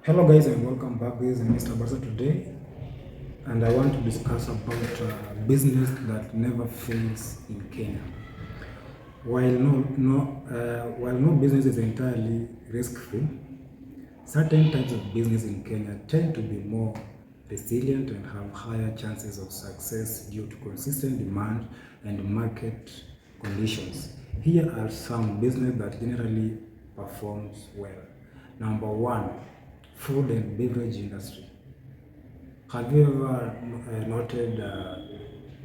Hello guys and welcome back. This is Mr. Barsa today, and I want to discuss about business that never fails in Kenya. While no business is entirely risk-free, certain types of business in Kenya tend to be more resilient and have higher chances of success due to consistent demand and market conditions. Here are some business that generally performs well. Number one, food and beverage industry. Have you ever noted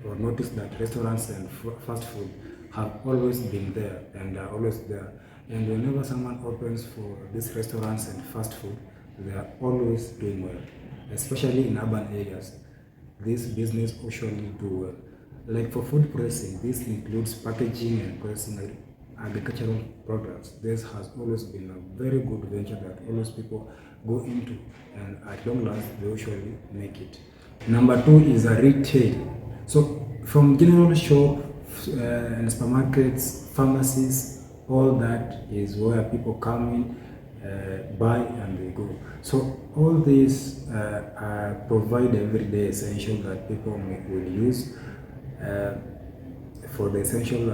or noticed that restaurants and fast food have always been there and are always there? And whenever someone opens for these restaurants and fast food, they are always doing well, especially in urban areas. This business usually do well. Like for food processing, this includes packaging and processing agricultural products. This has always been a very good venture that always people go into, and at long last they usually make it. Number two is a retail. So from general shop and supermarkets, pharmacies, all that is where people come in, buy and they go. So all these provide everyday essential that people will use for the essential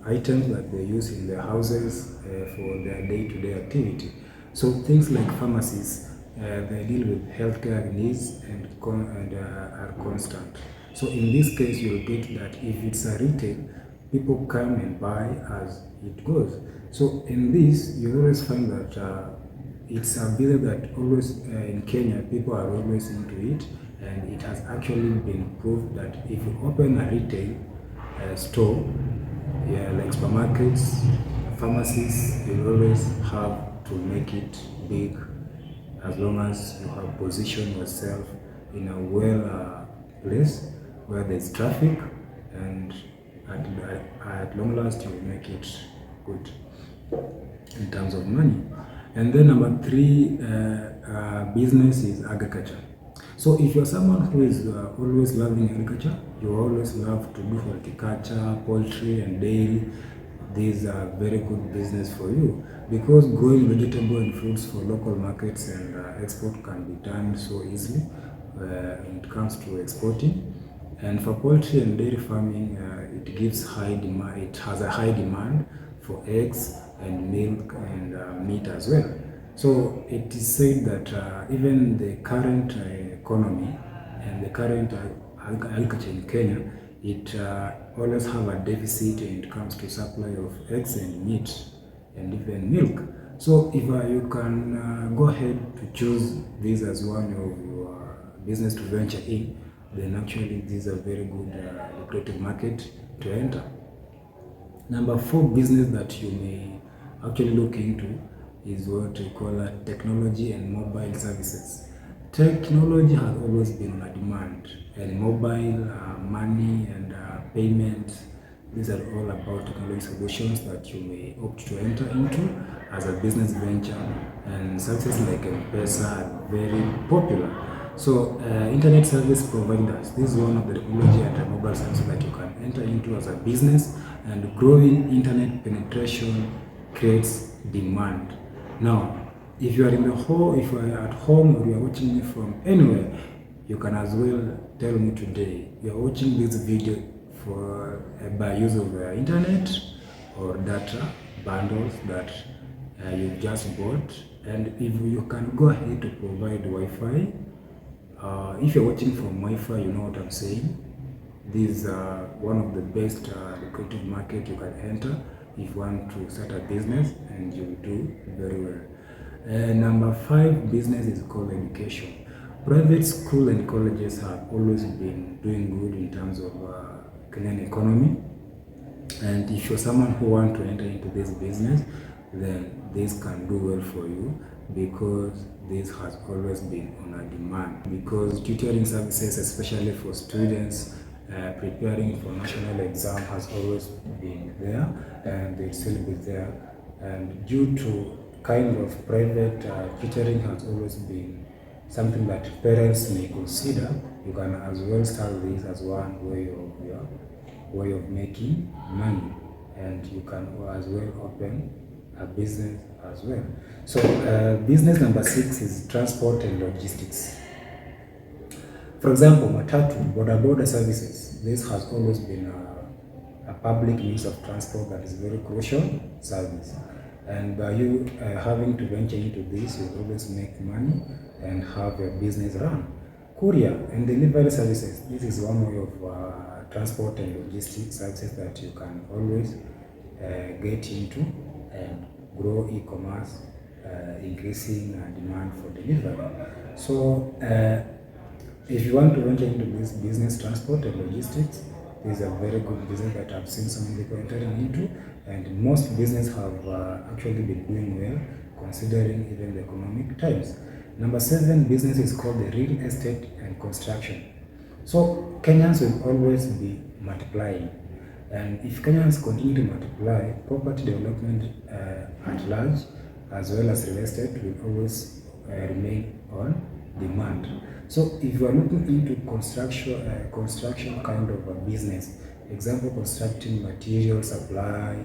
items that they use in their houses for their day-to-day activity. So things like pharmacies, they deal with healthcare needs and are constant. So in this case, you'll get that if it's a retail, people come and buy as it goes. So in this, you always find that it's a business that always in Kenya, people are always into it, and it has actually been proved that if you open a retail store, yeah, like supermarkets, pharmacies, you always have to make it big as long as you have positioned yourself in a well place where there's traffic, and at long last you will make it good in terms of money. And then number three, business is agriculture. So if you're someone who is always loving agriculture, you always love to do horticulture, poultry and dairy, these are very good business for you, because growing vegetable and fruits for local markets and export can be done so easily when it comes to exporting. And for poultry and dairy farming, it gives high demand. It has a high demand for eggs and milk and meat as well. So it is said that even the current economy and the current agriculture in Kenya, it always have a deficit when it comes to supply of eggs and meat and even milk. So if you can go ahead to choose this as one of your business to venture in, then actually this is a very good lucrative market to enter. Number four business that you may actually look into is what we call technology and mobile services. Technology has always been on demand, and mobile money and payment, these are all about technology solutions that you may opt to enter into as a business venture, and services like M-Pesa are very popular. So internet service providers, this is one of the technology and mobile services that you can enter into as a business, and growing internet penetration creates demand. Now, if you are in the home, if you are at home or you are watching me from anywhere, you can as well tell me today you are watching this video for by use of internet or data bundles that you just bought, and if you can go ahead to provide Wi-Fi. If you're watching from Wi-Fi, you know what I'm saying. This is one of the best lucrative market you can enter if you want to start a business, and you will do very well. Number five business is called education. Private school and colleges have always been doing good in terms of Kenyan economy, and if you're someone who want to enter into this business, then this can do well for you, because this has always been on a demand, because tutoring services, especially for students preparing for national exam, has always been there, and they still be there. And due to kind of private tutoring has always been something that parents may consider, you can as well start this as one way of making money, and you can as well open a business as well. So business number 6 is transport and logistics. For example, matatu, boda services. This has always been a public means of transport that is very crucial service. And by you having to venture into this, you always make money and have your business run. Courier and delivery services. This is one way of transport and logistics services that you can always get into and grow e-commerce, increasing demand for delivery. So if you want to venture into this business, transport and logistics, this is a very good business that I've seen some people entering into, and most businesses have actually been doing well considering even the economic times. Number 7 business is called the real estate and construction. So Kenyans will always be multiplying, and if Kenyans continue to multiply, property development at large as well as real estate will always remain on demand. So if you are looking into construction kind of a business, example constructing material supply,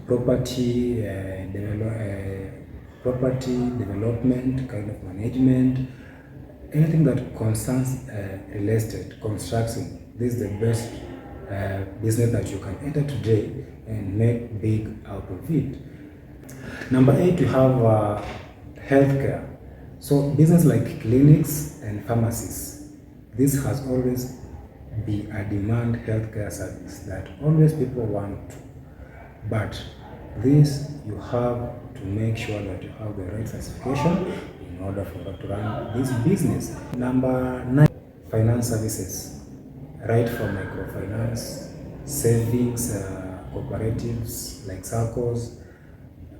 property development, kind of management, anything that concerns real estate, construction, this is the best business that you can enter today and make big out of it. Number 8, we have healthcare. So business like clinics and pharmacies, this has always been a demand healthcare service that always people want to. But this, you have to make sure that you have the right certification in order for you to run this business. Number 9, finance services, right from microfinance, savings, cooperatives like SACCOs.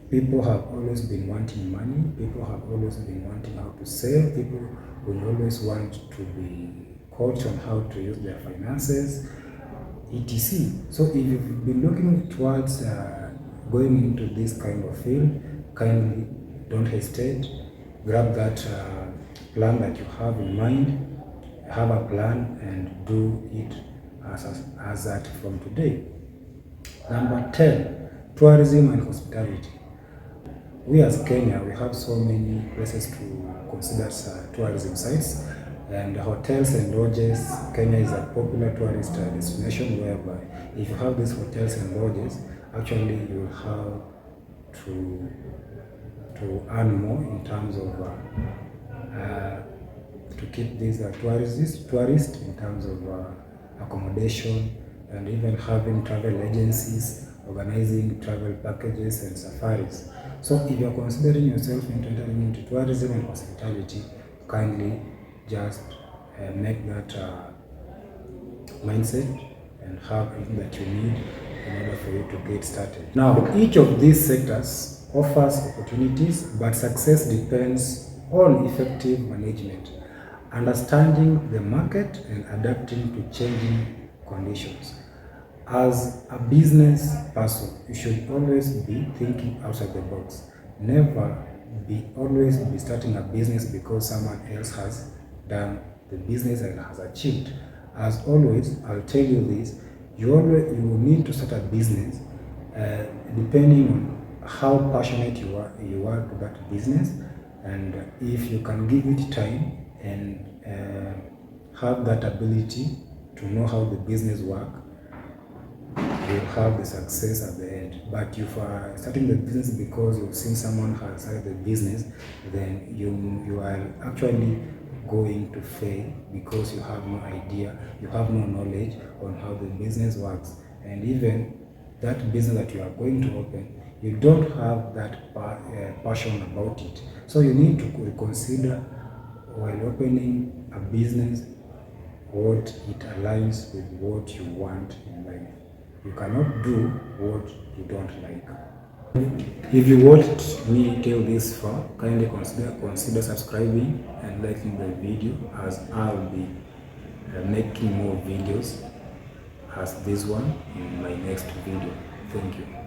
People have always been wanting money, people have always been wanting how to save, people will always want to be coached on how to use their finances, etc. So if you've been looking towards going into this kind of field, kindly don't hesitate, grab that plan that you have in mind, have a plan and do it as at from today. Number 10, tourism and hospitality. We as Kenya, we have so many places to consider as tourism sites, and hotels and lodges. Kenya is a popular tourist destination whereby if you have these hotels and lodges, actually you will have to earn more in terms of to keep these tourists in terms of accommodation, and even having travel agencies organizing travel packages and safaris. So if you are considering yourself entering into tourism and hospitality, kindly just make that mindset and have everything that you need in order for you to get started. Now, each of these sectors offers opportunities, but success depends on effective management, understanding the market and adapting to changing conditions. As a business person, you should always be thinking outside the box. Never always be starting a business because someone else has done the business and has achieved. As always, I'll tell you this, you will need to start a business depending on how passionate you are to that business, and if you can give it time and have that ability to know how the business works, you'll have the success at the end. But if you are starting the business because you've seen someone has started the business, then you are actually going to fail because you have no idea, you have no knowledge on how the business works, and even that business that you are going to open, you don't have that passion about it. So you need to reconsider while opening a business what it aligns with what you want in life. You cannot do what you don't like. If you watched me till this far, kindly consider subscribing and liking the video, as I'll be making more videos as this one in my next video. Thank you.